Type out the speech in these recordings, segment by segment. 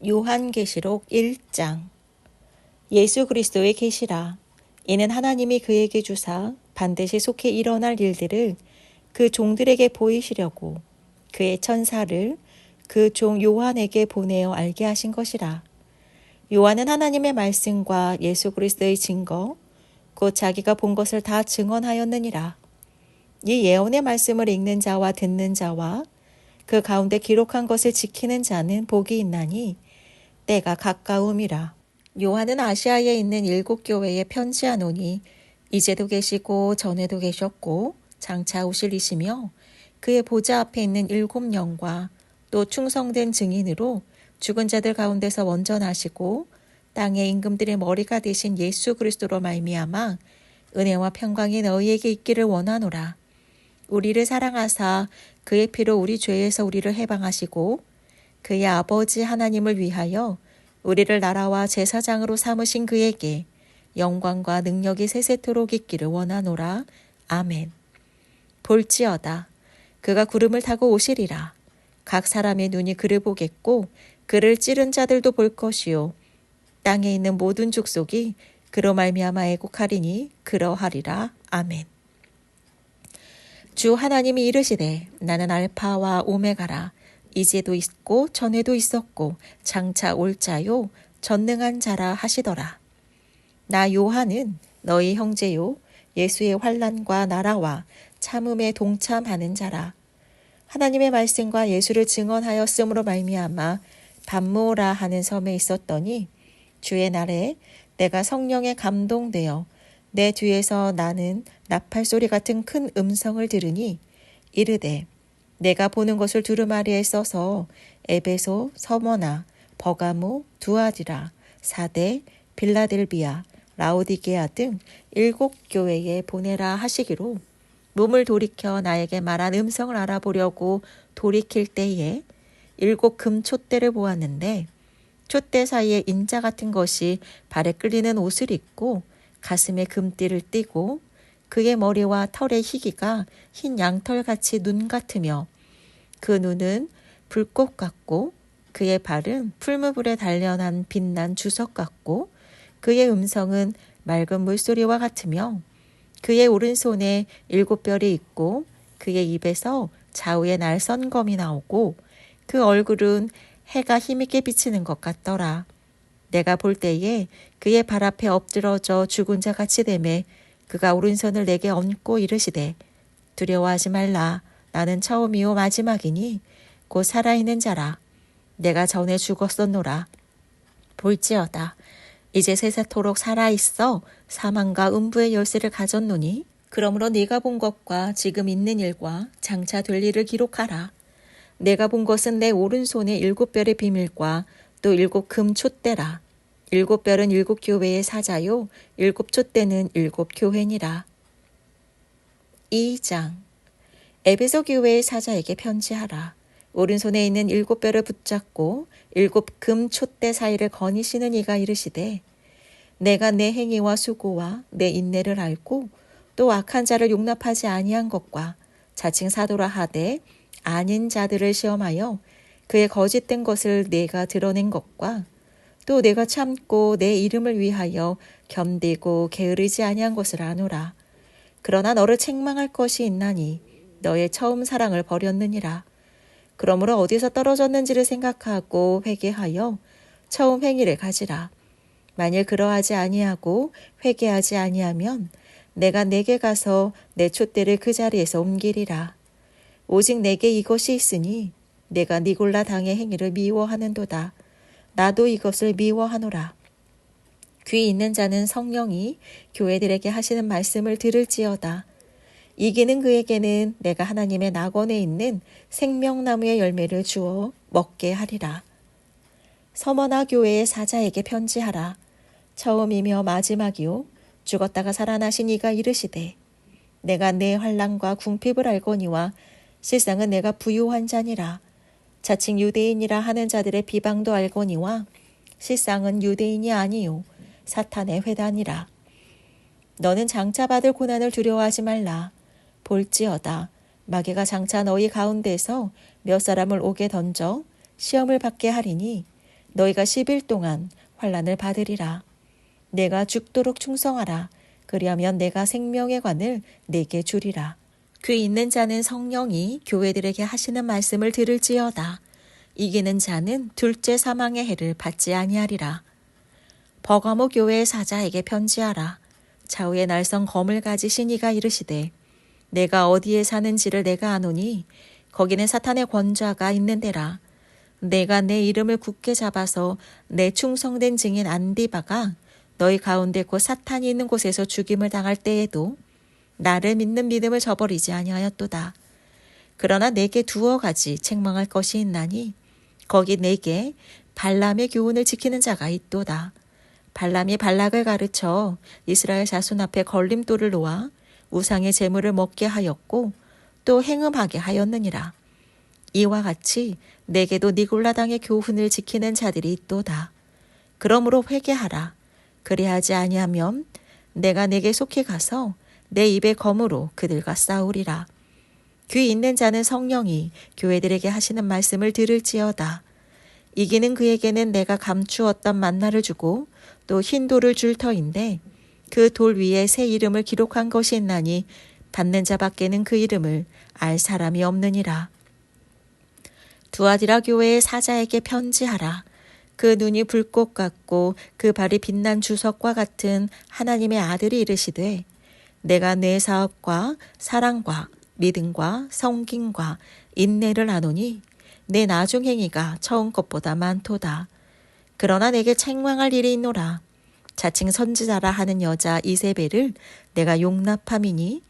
요한계시록 1장. 예수 그리스도의 계시라. 이는 하나님이 그에게 주사 반드시 속히 일어날 일들을 그 종들에게 보이시려고 그의 천사를 그 종 요한에게 보내어 알게 하신 것이라. 요한은 하나님의 말씀과 예수 그리스도의 증거 곧 자기가 본 것을 다 증언하였느니라. 이 예언의 말씀을 읽는 자와 듣는 자와 그 가운데 기록한 것을 지키는 자는 복이 있나니 때가 가까움이라. 요한은 아시아에 있는 7교회에 편지하노니 이제도 계시고 전에도 계셨고 장차 오실 이시며 그의 보좌 앞에 있는 7영과 또 충성된 증인으로 죽은 자들 가운데서 먼저 나시고 땅의 임금들의 머리가 되신 예수 그리스도로 말미암아 은혜와 평강이 너희에게 있기를 원하노라. 우리를 사랑하사 그의 피로 우리 죄에서 우리를 해방하시고 그의 아버지 하나님을 위하여 우리를 나라와 제사장으로 삼으신 그에게 영광과 능력이 세세토록 있기를 원하노라. 아멘. 볼지어다. 그가 구름을 타고 오시리라. 각 사람의 눈이 그를 보겠고 그를 찌른 자들도 볼 것이요. 땅에 있는 모든 족속이 그로 말미암아 애곡하리니 그러하리라. 아멘. 주 하나님이 이르시되 나는 알파와 오메가라. 이제도 있고 전에도 있었고 장차 올 자요 전능한 자라 하시더라. 나 요한은 너희 형제요 예수의 환난과 나라와 참음에 동참하는 자라. 하나님의 말씀과 예수를 증언하였으므로 말미암아 밤모라 하는 섬에 있었더니 주의 날에 내가 성령에 감동되어 내 뒤에서 나는 나팔소리 같은 큰 음성을 들으니 이르되 내가 보는 것을 두루마리에 써서 에베소, 서머나, 버가모, 두아디라, 사대, 빌라델비아, 라오디게아 등 7교회에 보내라 하시기로 몸을 돌이켜 나에게 말한 음성을 알아보려고 돌이킬 때에 7 금촛대를 보았는데 촛대 사이에 인자 같은 것이 발에 끌리는 옷을 입고 가슴에 금띠를 띠고 그의 머리와 털의 희기가 흰 양털같이 눈 같으며 그 눈은 불꽃 같고 그의 발은 풀무불에 단련한 빛난 주석 같고 그의 음성은 맑은 물소리와 같으며 그의 오른손에 7별이 있고 그의 입에서 좌우에 날선 검이 나오고 그 얼굴은 해가 힘있게 비치는 것 같더라. 내가 볼 때에 그의 발 앞에 엎드러져 죽은 자 같이 되매 그가 오른손을 내게 얹고 이르시되 두려워하지 말라. 나는 처음이요 마지막이니 곧 살아있는 자라. 내가 전에 죽었었노라. 볼지어다. 이제 세세토록 살아있어 사망과 음부의 열쇠를 가졌노니 그러므로 네가 본 것과 지금 있는 일과 장차 될 일을 기록하라. 내가 본 것은 내 오른손의 7별의 비밀과 또 7 금촛대라. 7별은 7교회의 사자요 7 촛대는 7 교회니라. 2장. 에베소 교회의 사자에게 편지하라. 오른손에 있는 7별을 붙잡고 7 금촛대 사이를 거니시는 이가 이르시되 내가 내 행위와 수고와 내 인내를 알고 또 악한 자를 용납하지 아니한 것과 자칭 사도라 하되 아닌 자들을 시험하여 그의 거짓된 것을 내가 드러낸 것과 또 내가 참고 내 이름을 위하여 견디고 게으르지 아니한 것을 아노라. 그러나 너를 책망할 것이 있나니 너의 처음 사랑을 버렸느니라. 그러므로 어디서 떨어졌는지를 생각하고 회개하여 처음 행위를 가지라. 만일 그러하지 아니하고 회개하지 아니하면 내가 내게 가서 내 촛대를 그 자리에서 옮기리라. 오직 내게 이것이 있으니 내가 니골라 당의 행위를 미워하는도다. 나도 이것을 미워하노라. 귀 있는 자는 성령이 교회들에게 하시는 말씀을 들을지어다. 이기는 그에게는 내가 하나님의 낙원에 있는 생명나무의 열매를 주어 먹게 하리라. 서머나 교회의 사자에게 편지하라. 처음이며 마지막이요 죽었다가 살아나신 이가 이르시되 내가 내 환난과 궁핍을 알거니와 실상은 내가 부유한 자니라. 자칭 유대인이라 하는 자들의 비방도 알거니와 실상은 유대인이 아니요 사탄의 회단이라. 너는 장차 받을 고난을 두려워하지 말라. 볼지어다. 마귀가 장차 너희 가운데서 몇 사람을 옥에 던져 시험을 받게 하리니 너희가 10일 동안 환난을 받으리라. 내가 죽도록 충성하라. 그리하면 내가 생명의 관을 내게 주리라. 귀 있는 자는 성령이 교회들에게 하시는 말씀을 들을지어다. 이기는 자는 둘째 사망의 해를 받지 아니하리라. 버가모 교회의 사자에게 편지하라. 좌우에 날선 검을 가지신 이가 이르시되 내가 어디에 사는지를 내가 아노니 거기는 사탄의 권좌가 있는 데라. 내가 내 이름을 굳게 잡아서 내 충성된 증인 안디바가 너희 가운데 곧 사탄이 있는 곳에서 죽임을 당할 때에도 나를 믿는 믿음을 저버리지 아니하였도다. 그러나 내게 두어 가지 책망할 것이 있나니 거기 내게 발람의 교훈을 지키는 자가 있도다. 발람이 발락을 가르쳐 이스라엘 자손 앞에 걸림돌을 놓아 우상의 제물을 먹게 하였고 또 행음하게 하였느니라. 이와 같이 내게도 니골라당의 교훈을 지키는 자들이 있도다. 그러므로 회개하라. 그리하지 아니하면 내가 내게 속히 가서 내 입의 검으로 그들과 싸우리라. 귀 있는 자는 성령이 교회들에게 하시는 말씀을 들을지어다. 이기는 그에게는 내가 감추었던 만나를 주고 또 흰 돌을 줄 터인데 그 돌 위에 새 이름을 기록한 것이 있나니 받는 자밖에는 그 이름을 알 사람이 없느니라. 두아디라 교회의 사자에게 편지하라. 그 눈이 불꽃 같고 그 발이 빛난 주석과 같은 하나님의 아들이 이르시되 내가 내 사업과 사랑과 믿음과 성김과 인내를 아노니 내 나중 행위가 처음 것보다 많도다. 그러나 내게 책망할 일이 있노라. 자칭 선지자라 하는 여자 이세벨을 내가 용납함이니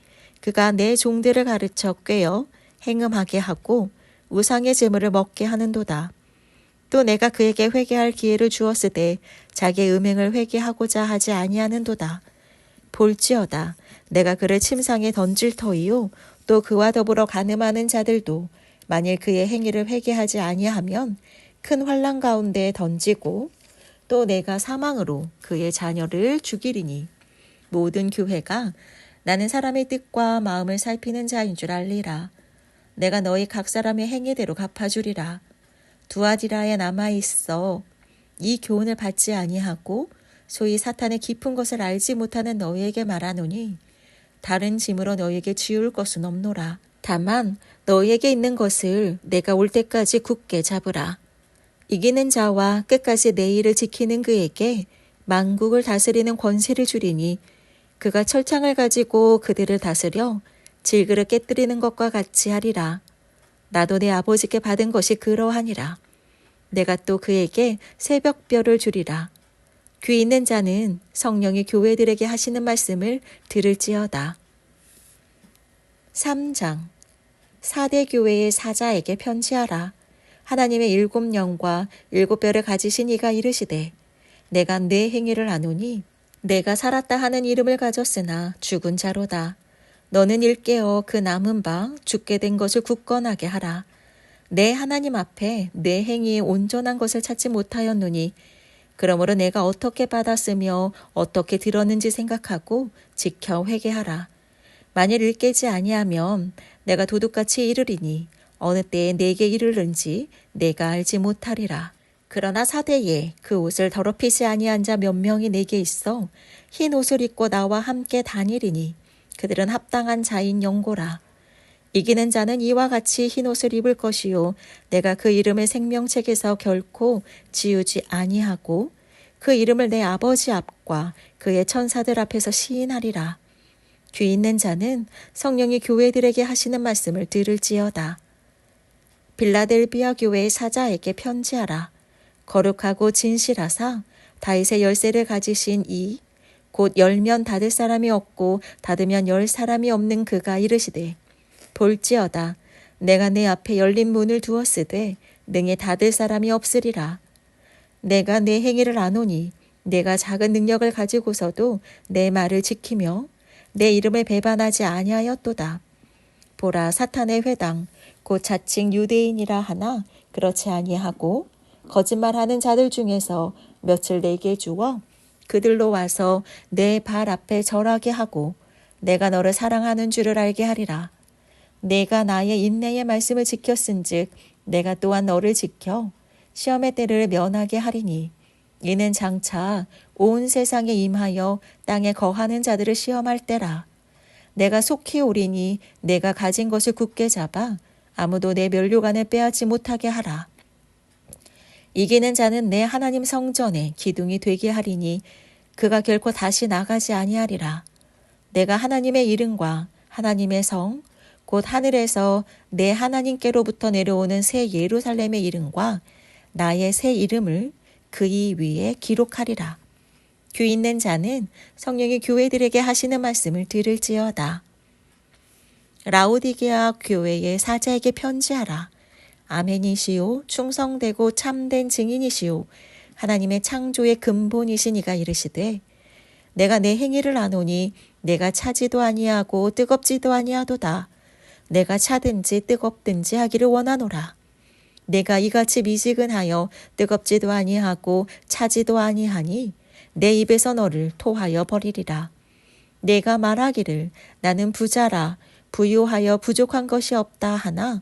그가 내 종들을 가르쳐 꿰어 행음하게 하고 우상의 제물을 먹게 하는도다. 또 내가 그에게 회개할 기회를 주었으되 자기의 음행을 회개하고자 하지 아니하는도다. 볼지어다. 내가 그를 침상에 던질 터이요 또 그와 더불어 간음하는 자들도 만일 그의 행위를 회개하지 아니하면 큰 환난 가운데 던지고 또 내가 사망으로 그의 자녀를 죽이리니 모든 교회가 나는 사람의 뜻과 마음을 살피는 자인 줄 알리라. 내가 너희 각 사람의 행위대로 갚아주리라. 두아디라에 남아있어 이 교훈을 받지 아니하고 소위 사탄의 깊은 것을 알지 못하는 너희에게 말하노니 다른 짐으로 너희에게 지울 것은 없노라. 다만 너희에게 있는 것을 내가 올 때까지 굳게 잡으라. 이기는 자와 끝까지 내 일을 지키는 그에게 만국을 다스리는 권세를 주리니 그가 철창을 가지고 그들을 다스려 질그릇 깨뜨리는 것과 같이 하리라. 나도 내 아버지께 받은 것이 그러하니라. 내가 또 그에게 새벽별을 주리라. 귀 있는 자는 성령이 교회들에게 하시는 말씀을 들을지어다. 3장. 4대 교회의 사자에게 편지하라. 하나님의 7영과 7별을 가지신 이가 이르시되 내가 내 행위를 아노니 내가 살았다 하는 이름을 가졌으나 죽은 자로다. 너는 일깨어 그 남은 바 죽게 된 것을 굳건하게 하라. 내 하나님 앞에 내 행위에 온전한 것을 찾지 못하였노니 그러므로 내가 어떻게 받았으며 어떻게 들었는지 생각하고 지켜 회개하라. 만일 일깨지 아니하면 내가 도둑같이 이르리니 어느 때에 내게 이르는지 내가 알지 못하리라. 그러나 사대에 그 옷을 더럽히지 아니한 자 몇 명이 내게 있어 흰 옷을 입고 나와 함께 다니리니 그들은 합당한 자인 영고라. 이기는 자는 이와 같이 흰 옷을 입을 것이요 내가 그 이름을 생명책에서 결코 지우지 아니하고 그 이름을 내 아버지 앞과 그의 천사들 앞에서 시인하리라. 귀 있는 자는 성령이 교회들에게 하시는 말씀을 들을지어다. 빌라델비아 교회의 사자에게 편지하라. 거룩하고 진실하사 다윗의 열쇠를 가지신 이 곧 열면 닫을 사람이 없고 닫으면 열 사람이 없는 그가 이르시되 볼지어다. 내가 내 앞에 열린 문을 두었으되 능히 닫을 사람이 없으리라. 내가 내 행위를 아노니 내가 작은 능력을 가지고서도 내 말을 지키며 내 이름을 배반하지 아니하였도다. 보라, 사탄의 회당 곧 자칭 유대인이라 하나 그렇지 아니하고 거짓말하는 자들 중에서 며칠 내게 주어 그들로 와서 내 발 앞에 절하게 하고 내가 너를 사랑하는 줄을 알게 하리라. 내가 나의 인내의 말씀을 지켰은즉 내가 또한 너를 지켜 시험의 때를 면하게 하리니 이는 장차 온 세상에 임하여 땅에 거하는 자들을 시험할 때라. 내가 속히 오리니 내가 가진 것을 굳게 잡아 아무도 내 면류관을 빼앗지 못하게 하라. 이기는 자는 내 하나님 성전에 기둥이 되게 하리니 그가 결코 다시 나가지 아니하리라. 내가 하나님의 이름과 하나님의 성, 곧 하늘에서 내 하나님께로부터 내려오는 새 예루살렘의 이름과 나의 새 이름을 그의 위에 기록하리라. 귀 있는 자는 성령이 교회들에게 하시는 말씀을 들을지어다. 라오디게아 교회의 사자에게 편지하라. 아멘이시오 충성되고 참된 증인이시오 하나님의 창조의 근본이신 이가 이르시되 내가 내 행위를 아노니 내가 차지도 아니하고 뜨겁지도 아니하도다. 내가 차든지 뜨겁든지 하기를 원하노라. 내가 이같이 미지근하여 뜨겁지도 아니하고 차지도 아니하니 내 입에서 너를 토하여 버리리라. 내가 말하기를 나는 부자라 부유하여 부족한 것이 없다 하나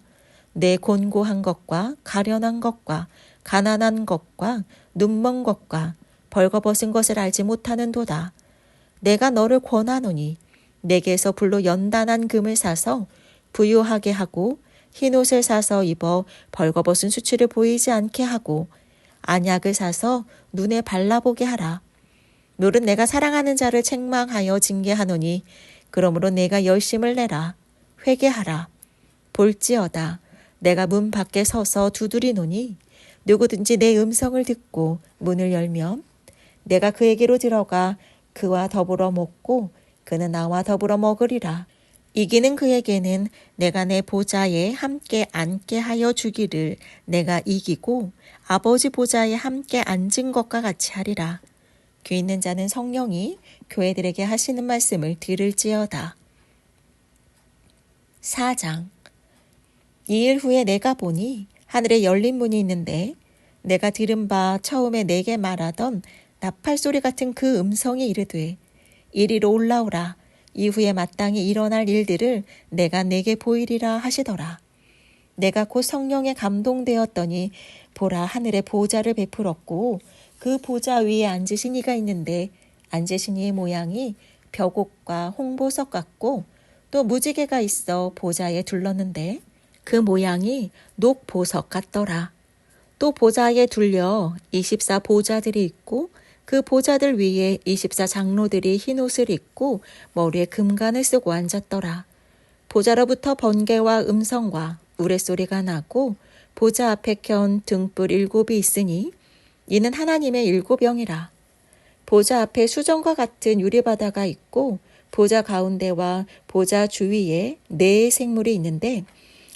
내 곤고한 것과 가련한 것과 가난한 것과 눈먼 것과 벌거벗은 것을 알지 못하는도다. 내가 너를 권하노니 내게서 불로 연단한 금을 사서 부유하게 하고 흰옷을 사서 입어 벌거벗은 수치를 보이지 않게 하고 안약을 사서 눈에 발라보게 하라. 너는 내가 사랑하는 자를 책망하여 징계하노니 그러므로 내가 열심을 내라. 회개하라. 볼지어다. 내가 문 밖에 서서 두드리노니 누구든지 내 음성을 듣고 문을 열면 내가 그에게로 들어가 그와 더불어 먹고 그는 나와 더불어 먹으리라. 이기는 그에게는 내가 내 보좌에 함께 앉게 하여 주기를 내가 이기고 아버지 보좌에 함께 앉은 것과 같이 하리라. 귀 있는 자는 성령이 교회들에게 하시는 말씀을 들을지어다. 4장. 이 일 후에 내가 보니 하늘에 열린 문이 있는데 내가 들은 바 처음에 내게 말하던 나팔 소리 같은 그 음성이 이르되 이리로 올라오라. 이후에 마땅히 일어날 일들을 내가 내게 보이리라 하시더라. 내가 곧 성령에 감동되었더니 보라 하늘에 보좌를 베풀었고 그 보좌 위에 앉으신 이가 있는데 앉으신 이의 모양이 벽옥과 홍보석 같고 또 무지개가 있어 보좌에 둘렀는데 그 모양이 녹보석 같더라. 또 보좌에 둘려 24 보좌들이 있고 그 보좌들 위에 24 장로들이 흰옷을 입고 머리에 금관을 쓰고 앉았더라. 보좌로부터 번개와 음성과 우레소리가 나고 보좌 앞에 켠 등불 7이 있으니 이는 하나님의 7영이라. 보좌 앞에 수정과 같은 유리바다가 있고 보좌 가운데와 보좌 주위에 4 생물이 있는데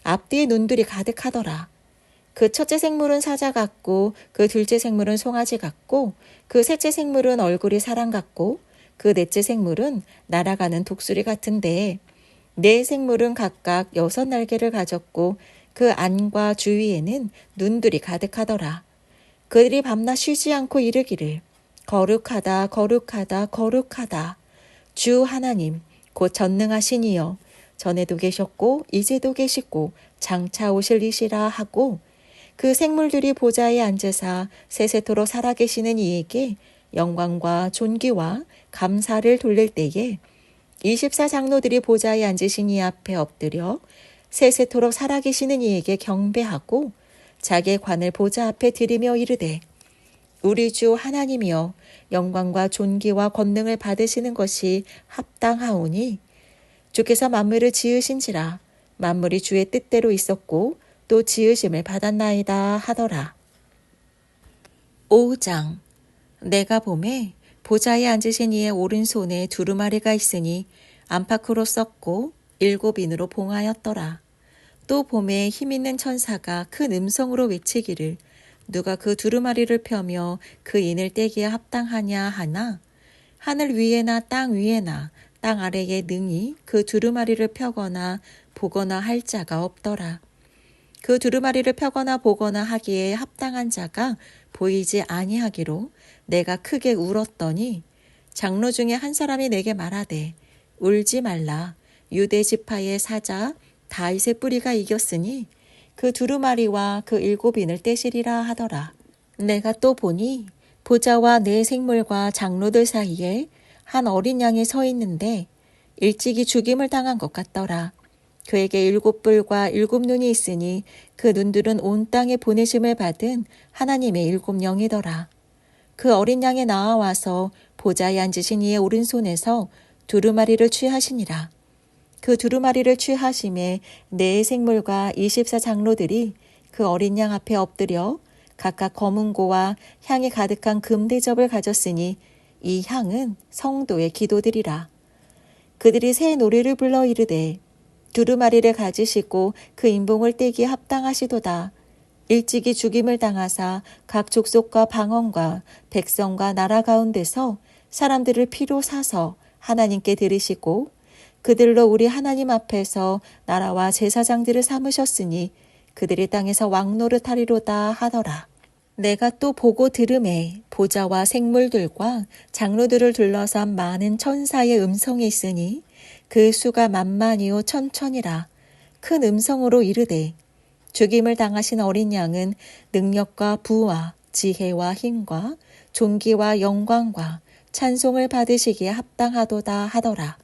앞뒤에 눈들이 가득하더라. 그 첫째 생물은 사자 같고 그 둘째 생물은 송아지 같고 그 셋째 생물은 얼굴이 사람 같고 그 넷째 생물은 날아가는 독수리 같은데 4 생물은 각각 6 날개를 가졌고 그 안과 주위에는 눈들이 가득하더라. 그들이 밤낮 쉬지 않고 이르기를 거룩하다 거룩하다 거룩하다. 주 하나님 곧 전능하신 이여 전에도 계셨고 이제도 계시고 장차 오실 이시라 하고 그 생물들이 보좌에 앉으사 세세토록 살아계시는 이에게 영광과 존귀와 감사를 돌릴 때에 24 장로들이 보좌에 앉으신 이 앞에 엎드려 세세토록 살아계시는 이에게 경배하고 자기의 관을 보좌 앞에 드리며 이르되 우리 주 하나님이여 영광과 존귀와 권능을 받으시는 것이 합당하오니 주께서 만물을 지으신지라 만물이 주의 뜻대로 있었고 또 지으심을 받았나이다 하더라. 5장. 내가 보매 보좌에 앉으신 이의 오른손에 두루마리가 있으니 안팎으로 썼고 7인으로 봉하였더라. 또 보매 힘있는 천사가 큰 음성으로 외치기를 누가 그 두루마리를 펴며 그 인을 떼기에 합당하냐 하나 하늘 위에나 땅 위에나 땅 아래에 능히 그 두루마리를 펴거나 보거나 할 자가 없더라. 그 두루마리를 펴거나 보거나 하기에 합당한 자가 보이지 아니하기로 내가 크게 울었더니 장로 중에 한 사람이 내게 말하되 울지 말라. 유대 지파의 사자 다윗의 뿌리가 이겼으니 그 두루마리와 그 7인을 떼시리라 하더라. 내가 또 보니 보좌와 네 생물과 장로들 사이에 한 어린 양이 서 있는데 일찍이 죽임을 당한 것 같더라. 그에게 7뿔과 7눈이 있으니 그 눈들은 온 땅에 보내심을 받은 하나님의 7영이더라. 그 어린 양에 나아와서 보좌에 앉으신 이의 오른손에서 두루마리를 취하시니라. 그 두루마리를 취하심에 네 생물과 24장로들이 그 어린 양 앞에 엎드려 각각 검은고와 향이 가득한 금대접을 가졌으니 이 향은 성도의 기도들이라. 그들이 새 노래를 불러 이르되 두루마리를 가지시고 그 인봉을 떼기에 합당하시도다. 일찍이 죽임을 당하사 각 족속과 방언과 백성과 나라 가운데서 사람들을 피로 사서 하나님께 드리시고 그들로 우리 하나님 앞에서 나라와 제사장들을 삼으셨으니 그들이 땅에서 왕노릇하리로다 하더라. 내가 또 보고 들음에 보좌와 생물들과 장로들을 둘러싼 많은 천사의 음성이 있으니 그 수가 만만이요 천천이라. 큰 음성으로 이르되 죽임을 당하신 어린 양은 능력과 부와 지혜와 힘과 존귀와 영광과 찬송을 받으시기에 합당하도다 하더라.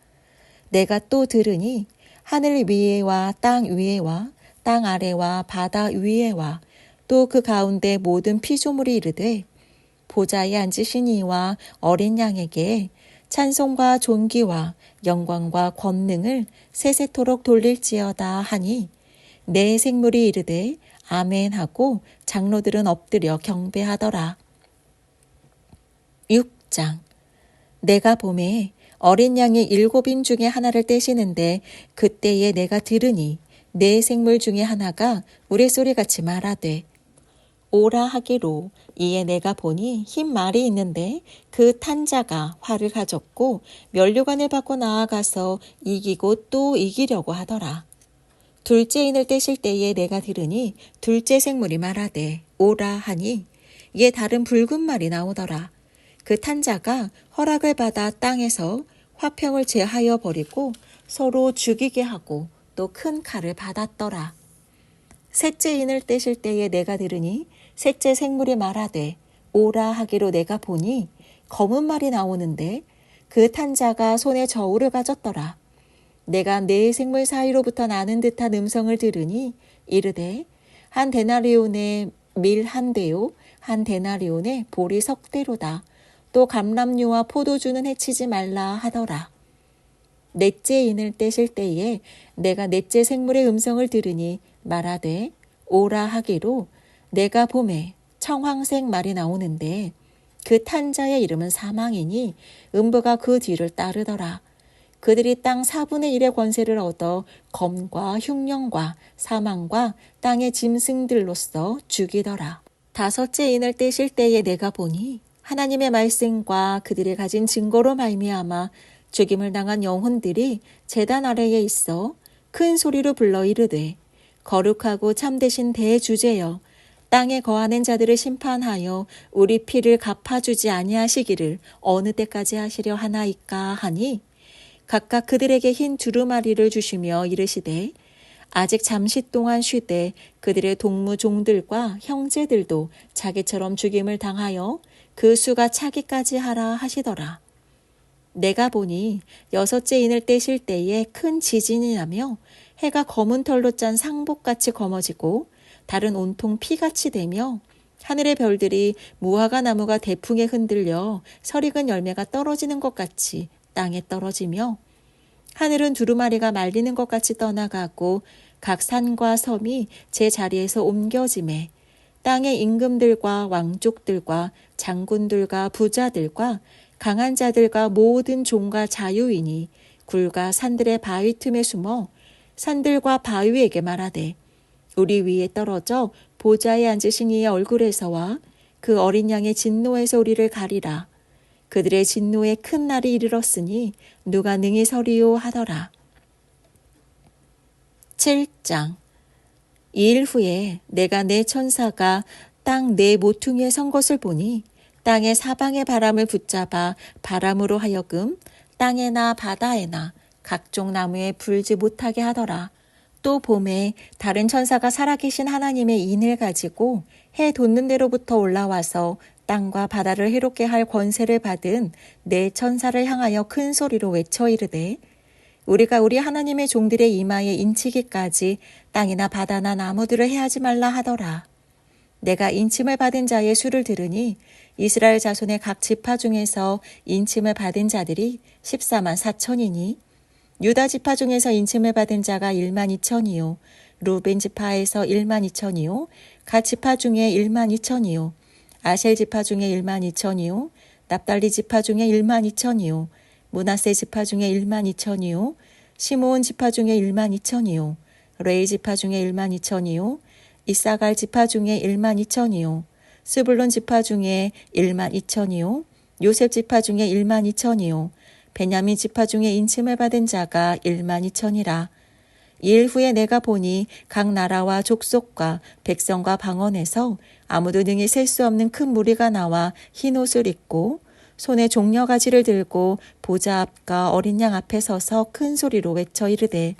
내가 또 들으니 하늘 위에와 땅 위에와 땅 아래와 바다 위에와 또 그 가운데 모든 피조물이 이르되 보좌에 앉으신 이와 어린 양에게 찬송과 존귀와 영광과 권능을 세세토록 돌릴지어다 하니 네 생물이 이르되 아멘 하고 장로들은 엎드려 경배하더라. 6장. 내가 보매 어린 양이 7인 중에 하나를 떼시는데 그때에 내가 들으니 네 생물 중에 하나가 우레소리같이 말하되 오라 하기로. 이에 내가 보니 흰 말이 있는데 그 탄 자가 활을 가졌고 면류관을 받고 나아가서 이기고 또 이기려고 하더라. 둘째 인을 떼실 때에 내가 들으니 둘째 생물이 말하되 오라 하니 이에 다른 붉은 말이 나오더라. 그 탄 자가 허락을 받아 땅에서 화평을 제하여 버리고 서로 죽이게 하고 또 큰 칼을 받았더라. 셋째 인을 떼실 때에 내가 들으니 셋째 생물이 말하되 오라 하기로 내가 보니 검은 말이 나오는데 그 탄 자가 손에 저울을 가졌더라. 내가 네 생물 사이로부터 나는 듯한 음성을 들으니 이르되 한 데나리온의 밀 한 대요 한 데나리온의 보리 석 대로다. 또 감람류와 포도주는 해치지 말라 하더라. 넷째 인을 떼실 때에 내가 넷째 생물의 음성을 들으니 말하되 오라 하기로 내가 보매 청황색 말이 나오는데 그 탄 자의 이름은 사망이니 음부가 그 뒤를 따르더라. 그들이 땅 4분의 1의 권세를 얻어 검과 흉령과 사망과 땅의 짐승들로서 죽이더라. 다섯째 인을 떼실 때에 내가 보니 하나님의 말씀과 그들이 가진 증거로 말미암아 죽임을 당한 영혼들이 제단 아래에 있어 큰 소리로 불러 이르되 거룩하고 참되신 대주제여 땅에 거하는 자들을 심판하여 우리 피를 갚아주지 아니하시기를 어느 때까지 하시려 하나이까 하니 각각 그들에게 흰 두루마리를 주시며 이르시되 아직 잠시 동안 쉬되 그들의 동무 종들과 형제들도 자기처럼 죽임을 당하여 그 수가 차기까지 하라 하시더라. 내가 보니 여섯째 인을 떼실 때에 큰 지진이 나며 해가 검은 털로 짠 상복같이 검어지고 달은 온통 피같이 되며 하늘의 별들이 무화과 나무가 대풍에 흔들려 설익은 열매가 떨어지는 것 같이 땅에 떨어지며 하늘은 두루마리가 말리는 것 같이 떠나가고 각 산과 섬이 제 자리에서 옮겨짐에 땅의 임금들과 왕족들과 장군들과 부자들과 강한 자들과 모든 종과 자유인이 굴과 산들의 바위 틈에 숨어 산들과 바위에게 말하되 우리 위에 떨어져 보좌에 앉으신 이의 얼굴에서와 그 어린 양의 진노에서 우리를 가리라. 그들의 진노에 큰 날이 이르렀으니 누가 능히 서리요 하더라. 7장. 이일 후에 내가 내 천사가 땅 네 모퉁이에 선 것을 보니 땅의 사방의 바람을 붙잡아 바람으로 하여금 땅에나 바다에나 각종 나무에 불지 못하게 하더라. 또 봄에 다른 천사가 살아계신 하나님의 인을 가지고 해 돋는 데로부터 올라와서 땅과 바다를 해롭게 할 권세를 받은 네 천사를 향하여 큰 소리로 외쳐 이르되 우리가 우리 하나님의 종들의 이마에 인치기까지 땅이나 바다나 나무들을 해하지 말라 하더라. 내가 인침을 받은 자의 수를 들으니 이스라엘 자손의 각 지파 중에서 인침을 받은 자들이 14만 4천이니 유다 지파 중에서 인침을 받은 자가 1만 2천이요 루벤 지파에서 1만 2천이요 갓 지파 중에 1만 2천이요 아셀 지파 중에 1만 2천이요 납달리 지파 중에 1만 2천이요 므낫세 지파 중에 1만 2천이요 시므온 지파 중에 1만 2천이요 레위 지파 중에 1만 2천이요 이사갈 지파 중에 1만 2천이요 스불론 지파 중에 1만 2천이요 요셉 지파 중에 1만 2천이요 베냐민 지파 중에 인침을 받은 자가 1만 2천이라. 이일 후에 내가 보니 각 나라와 족속과 백성과 방언에서 아무도 능히 셀 수 없는 큰 무리가 나와 흰 옷을 입고 손에 종려가지를 들고 보좌 앞과 어린 양 앞에 서서 큰 소리로 외쳐 이르되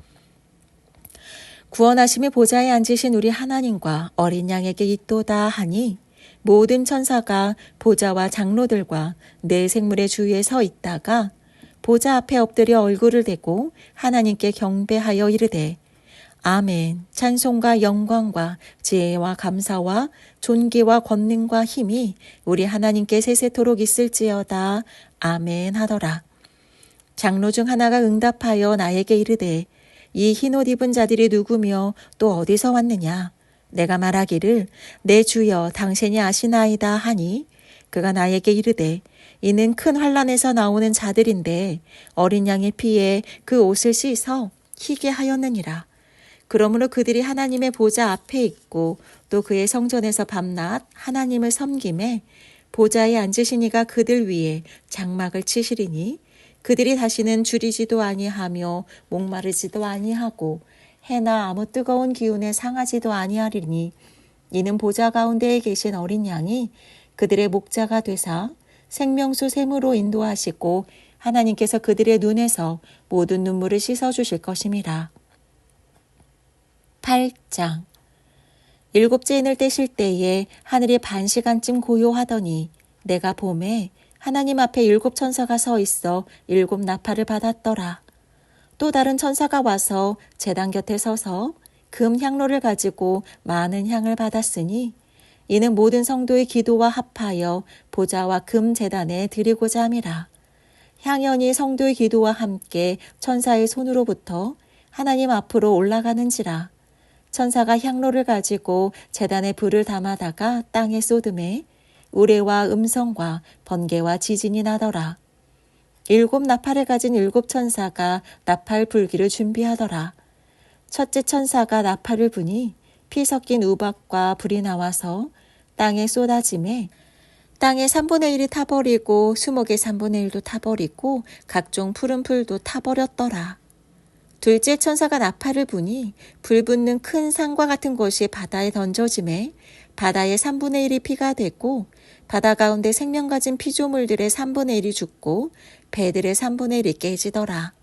구원하심이 보좌에 앉으신 우리 하나님과 어린 양에게 있도다 하니 모든 천사가 보좌와 장로들과 네 생물의 주위에 서 있다가 보좌 앞에 엎드려 얼굴을 대고 하나님께 경배하여 이르되 아멘. 찬송과 영광과 지혜와 감사와 존귀와 권능과 힘이 우리 하나님께 세세토록 있을지어다. 아멘 하더라. 장로 중 하나가 응답하여 나에게 이르되 이 흰옷 입은 자들이 누구며 또 어디서 왔느냐. 내가 말하기를 내 주여 당신이 아시나이다 하니 그가 나에게 이르되 이는 큰 환난에서 나오는 자들인데 어린 양의 피에 그 옷을 씻어 희게 하였느니라. 그러므로 그들이 하나님의 보좌 앞에 있고 또 그의 성전에서 밤낮 하나님을 섬김에 보좌에 앉으신 이가 그들 위에 장막을 치시리니 그들이 다시는 줄이지도 아니하며 목마르지도 아니하고 해나 아무 뜨거운 기운에 상하지도 아니하리니 이는 보좌 가운데에 계신 어린 양이 그들의 목자가 되사 생명수 샘으로 인도하시고 하나님께서 그들의 눈에서 모든 눈물을 씻어주실 것임이라. 8장. 일곱째 인을 떼실 때에 하늘이 반 시간쯤 고요하더니 내가 봄에 하나님 앞에 7 천사가 서 있어 7 나팔을 받았더라. 또 다른 천사가 와서 제단 곁에 서서 금 향로를 가지고 많은 향을 받았으니 이는 모든 성도의 기도와 합하여 보좌와 금 제단에 드리고자 함이라. 향연이 성도의 기도와 함께 천사의 손으로부터 하나님 앞으로 올라가는지라. 천사가 향로를 가지고 제단에 불을 담아다가 땅에 쏟음에 우레와 음성과 번개와 지진이 나더라. 7 나팔을 가진 7 천사가 나팔 불기를 준비하더라. 첫째 천사가 나팔을 부니 피 섞인 우박과 불이 나와서 땅에 쏟아짐에 땅의 3분의 1이 타버리고 수목의 3분의 1도 타버리고 각종 푸른 풀도 타버렸더라. 둘째 천사가 나팔을 부니 불 붙는 큰 산과 같은 것이 바다에 던져짐에 바다의 3분의 1이 피가 되고 바다 가운데 생명 가진 피조물들의 3분의 1이 죽고 배들의 3분의 1이 깨지더라.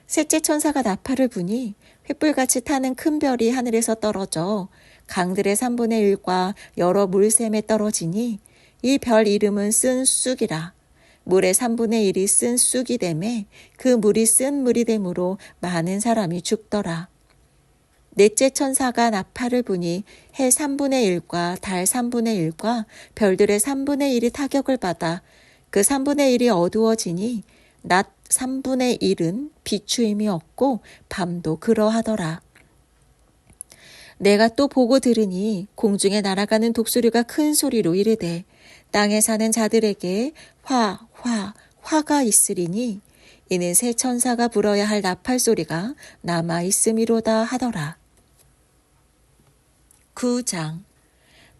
셋째 천사가 나팔을 부니 횃불같이 타는 큰 별이 하늘에서 떨어져 강들의 3분의 1과 여러 물샘에 떨어지니 이 별 이름은 쓴 쑥이라. 물의 3분의 1이 쓴 쑥이 되매 그 물이 쓴 물이 되므로 많은 사람이 죽더라. 넷째 천사가 나팔을 부니 해 3분의 1과 달 3분의 1과 별들의 3분의 1이 타격을 받아 그 3분의 1이 어두워지니 낮 3분의 1은 비추임이 없고 밤도 그러하더라. 내가 또 보고 들으니 공중에 날아가는 독수리가 큰 소리로 이르되 땅에 사는 자들에게 화가 있으리니 이는 새 천사가 불어야 할 나팔 소리가 남아 있음이로다 하더라. 9장.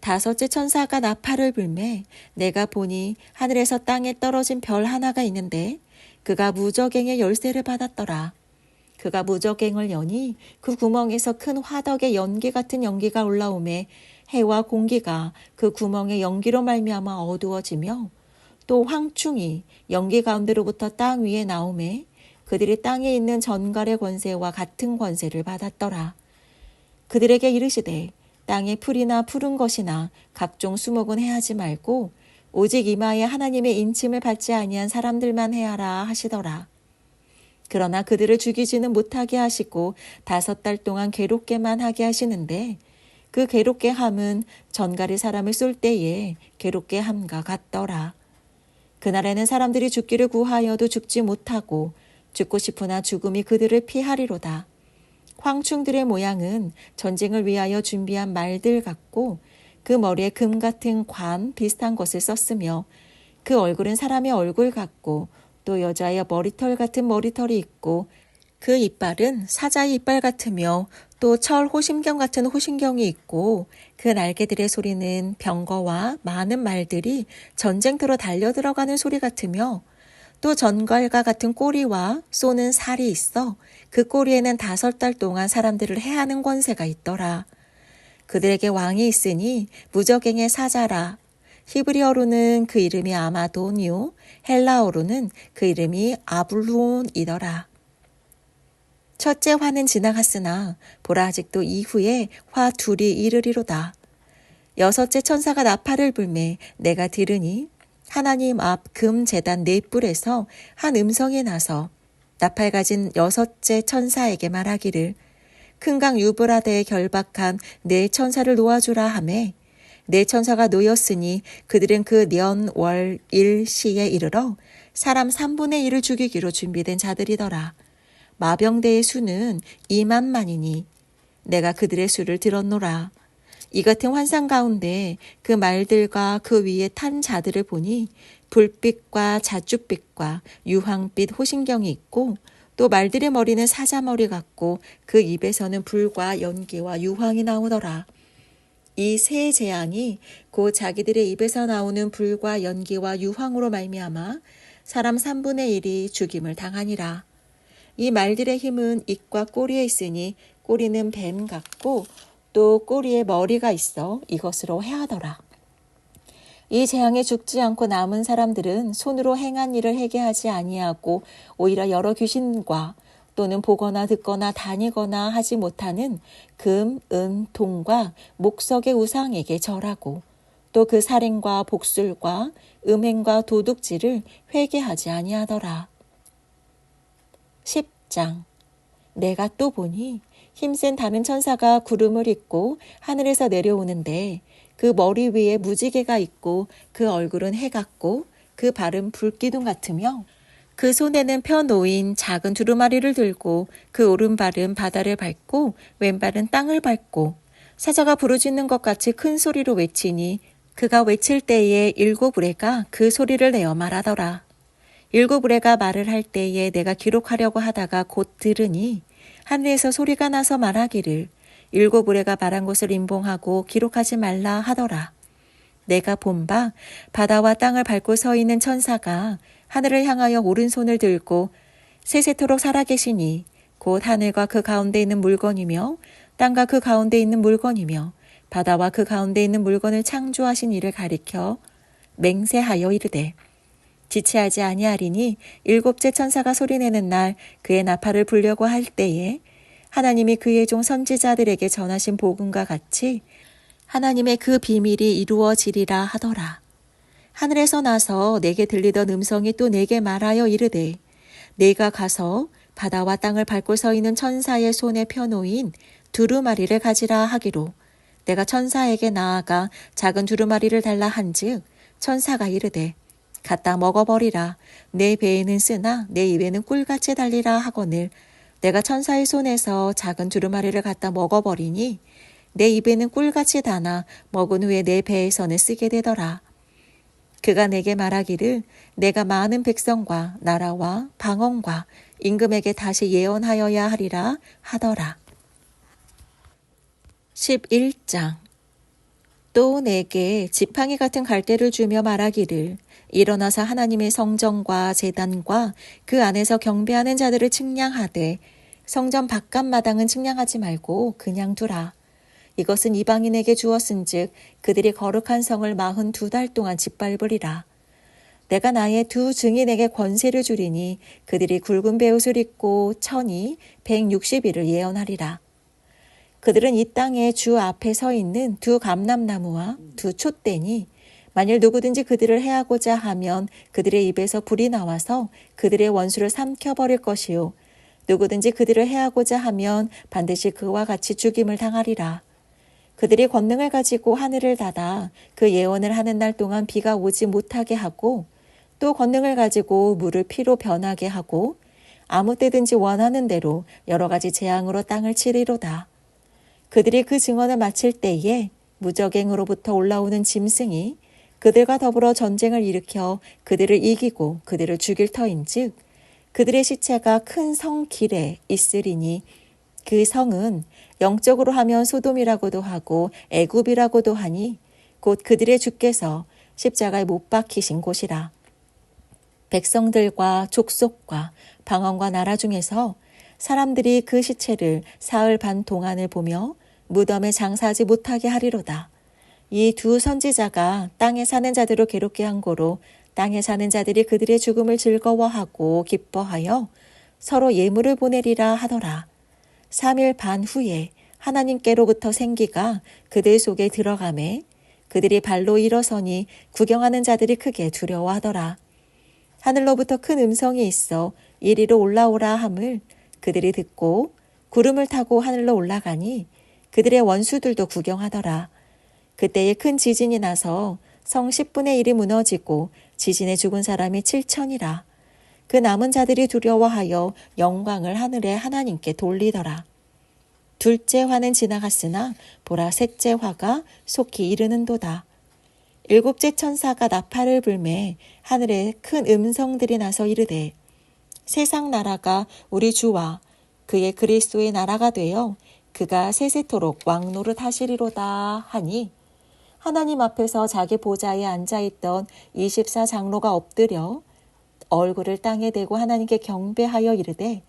다섯째 천사가 나팔을 불매 내가 보니 하늘에서 땅에 떨어진 별 하나가 있는데 그가 무저갱의 열쇠를 받았더라. 그가 무저갱을 여니 그 구멍에서 큰 화덕의 연기 같은 연기가 올라오매 해와 공기가 그 구멍의 연기로 말미암아 어두워지며 또 황충이 연기 가운데로부터 땅 위에 나오매 그들이 땅에 있는 전갈의 권세와 같은 권세를 받았더라. 그들에게 이르시되 땅의 풀이나 푸른 것이나 각종 수목은 해하지 말고 오직 이마에 하나님의 인침을 받지 아니한 사람들만 해하라 하시더라. 그러나 그들을 죽이지는 못하게 하시고 5달 동안 괴롭게만 하게 하시는데 그 괴롭게 함은 전갈이 사람을 쏠 때에 괴롭게 함과 같더라. 그날에는 사람들이 죽기를 구하여도 죽지 못하고 죽고 싶으나 죽음이 그들을 피하리로다. 황충들의 모양은 전쟁을 위하여 준비한 말들 같고 그 머리에 금 같은 관 비슷한 것을 썼으며 그 얼굴은 사람의 얼굴 같고 또 여자의 머리털 같은 머리털이 있고 그 이빨은 사자의 이빨 같으며 또 철 호심경 같은 호심경이 있고 그 날개들의 소리는 병거와 많은 말들이 전쟁터로 달려들어가는 소리 같으며 또 전갈과 같은 꼬리와 쏘는 살이 있어 그 꼬리에는 5달 동안 사람들을 해하는 권세가 있더라. 그들에게 왕이 있으니 무저갱의 사자라. 히브리어로는 그 이름이 아마돈이요 헬라어로는 그 이름이 아블론이더라. 첫째 화는 지나갔으나 보라 아직도 이후에 화 둘이 이르리로다. 6째 천사가 나팔을 불매 내가 들으니 하나님 앞 금 제단 4뿔에서 한 음성이 나서 나팔 가진 6째 천사에게 말하기를 큰 강 유브라데에 결박한 4천사를 놓아주라 하매 4천사가 놓였으니 그들은 그 년 월 일시에 이르러 사람 3분의 1을 죽이기로 준비된 자들이더라. 마병대의 수는 2만만이니 내가 그들의 수를 들었노라. 이 같은 환상 가운데 그 말들과 그 위에 탄 자들을 보니 불빛과 자줏빛과 유황빛 호신경이 있고 또 말들의 머리는 사자머리 같고 그 입에서는 불과 연기와 유황이 나오더라. 이 세 재앙이 곧 자기들의 입에서 나오는 불과 연기와 유황으로 말미암아 사람 3분의 1이 죽임을 당하니라. 이 말들의 힘은 입과 꼬리에 있으니 꼬리는 뱀 같고 또 꼬리에 머리가 있어 이것으로 해하더라. 이 재앙에 죽지 않고 남은 사람들은 손으로 행한 일을 회개하지 아니하고 오히려 여러 귀신과 또는 보거나 듣거나 다니거나 하지 못하는 금, 은, 동과 목석의 우상에게 절하고 또 그 살인과 복술과 음행과 도둑질을 회개하지 아니하더라. 10장. 내가 또 보니 힘센 다른 천사가 구름을 입고 하늘에서 내려오는데 그 머리 위에 무지개가 있고 그 얼굴은 해 같고 그 발은 불기둥 같으며 그 손에는 펴놓인 작은 두루마리를 들고 그 오른발은 바다를 밟고 왼발은 땅을 밟고 사자가 부르짖는 것 같이 큰 소리로 외치니 그가 외칠 때에 7 우레가 그 소리를 내어 말하더라. 7 우레가 말을 할 때에 내가 기록하려고 하다가 곧 들으니 하늘에서 소리가 나서 말하기를 7 우레가 말한 것을 임봉하고 기록하지 말라 하더라. 내가 본 바 바다와 땅을 밟고 서 있는 천사가 하늘을 향하여 오른손을 들고 세세토록 살아계시니 곧 하늘과 그 가운데 있는 물건이며 땅과 그 가운데 있는 물건이며 바다와 그 가운데 있는 물건을 창조하신 이를 가리켜 맹세하여 이르되 지체하지 아니하리니 7째 천사가 소리내는 날 그의 나팔을 불려고 할 때에 하나님이 그의 종 선지자들에게 전하신 복음과 같이 하나님의 그 비밀이 이루어지리라 하더라. 하늘에서 나서 내게 들리던 음성이 또 내게 말하여 이르되 내가 가서 바다와 땅을 밟고 서 있는 천사의 손에 펴놓인 두루마리를 가지라 하기로 내가 천사에게 나아가 작은 두루마리를 달라 한즉 천사가 이르되 갖다 먹어버리라. 내 배에는 쓰나 내 입에는 꿀같이 달리라 하거늘 내가 천사의 손에서 작은 두루마리를 갖다 먹어버리니 내 입에는 꿀같이 다나 먹은 후에 내 배에서는 쓰게 되더라. 그가 내게 말하기를 내가 많은 백성과 나라와 방언과 임금에게 다시 예언하여야 하리라 하더라. 11장. 또 내게 지팡이 같은 갈대를 주며 말하기를 일어나서 하나님의 성전과 제단과 그 안에서 경배하는 자들을 측량하되 성전 바깥 마당은 측량하지 말고 그냥 두라. 이것은 이방인에게 주었은즉 그들이 거룩한 성을 42달 동안 짓밟으리라. 내가 나의 두 증인에게 권세를 주리니 그들이 굵은 베옷을 입고 천이 160일을 예언하리라. 그들은 이 땅에 주 앞에 서 있는 두 감람나무와 두 촛대니 만일 누구든지 그들을 해하고자 하면 그들의 입에서 불이 나와서 그들의 원수를 삼켜버릴 것이요 누구든지 그들을 해하고자 하면 반드시 그와 같이 죽임을 당하리라. 그들이 권능을 가지고 하늘을 닫아 그 예언을 하는 날 동안 비가 오지 못하게 하고 또 권능을 가지고 물을 피로 변하게 하고 아무 때든지 원하는 대로 여러 가지 재앙으로 땅을 치리로다. 그들이 그 증언을 마칠 때에 무적행으로부터 올라오는 짐승이 그들과 더불어 전쟁을 일으켜 그들을 이기고 그들을 죽일 터인즉 그들의 시체가 큰 성 길에 있으리니 그 성은 영적으로 하면 소돔이라고도 하고 애굽이라고도 하니 곧 그들의 주께서 십자가에 못 박히신 곳이라. 백성들과 족속과 방언과 나라 중에서 사람들이 그 시체를 사흘 반 동안을 보며 무덤에 장사하지 못하게 하리로다. 이 두 선지자가 땅에 사는 자들을 괴롭게 한 고로 땅에 사는 자들이 그들의 죽음을 즐거워하고 기뻐하여 서로 예물을 보내리라 하더라. 3일 반 후에 하나님께로부터 생기가 그들 속에 들어가매 그들이 발로 일어서니 구경하는 자들이 크게 두려워하더라. 하늘로부터 큰 음성이 있어 이리로 올라오라 함을 그들이 듣고 구름을 타고 하늘로 올라가니 그들의 원수들도 구경하더라. 그때에 큰 지진이 나서 성 10분의 1이 무너지고 지진에 죽은 사람이 7천이라. 그 남은 자들이 두려워하여 영광을 하늘의 하나님께 돌리더라. 둘째 화는 지나갔으나 보라 셋째 화가 속히 이르는도다. 일곱째 천사가 나팔을 불매 하늘에 큰 음성들이 나서 이르되 세상 나라가 우리 주와 그의 그리스도의 나라가 되어 그가 세세토록 왕노릇 하시리로다 하니 하나님 앞에서 자기 보좌에 앉아있던 24장로가 엎드려 얼굴을 땅에 대고 하나님께 경배하여 이르되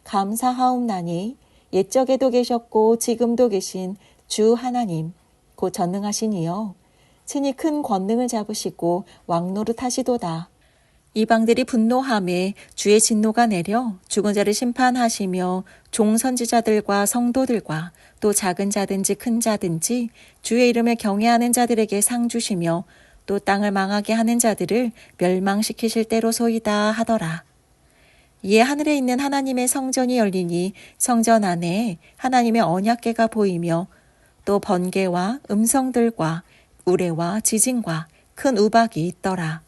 감사하옵나니 옛적에도 계셨고 지금도 계신 주 하나님 곧 전능하신 이여 친히 큰 권능을 잡으시고 왕노릇 하시도다. 이방들이 분노하매 주의 진노가 내려 죽은 자를 심판하시며 종선지자들과 성도들과 또 작은 자든지 큰 자든지 주의 이름을 경외하는 자들에게 상 주시며 또 땅을 망하게 하는 자들을 멸망시키실 때로소이다 하더라. 이에 하늘에 있는 하나님의 성전이 열리니 성전 안에 하나님의 언약궤가 보이며 또 번개와 음성들과 우레와 지진과 큰 우박이 있더라.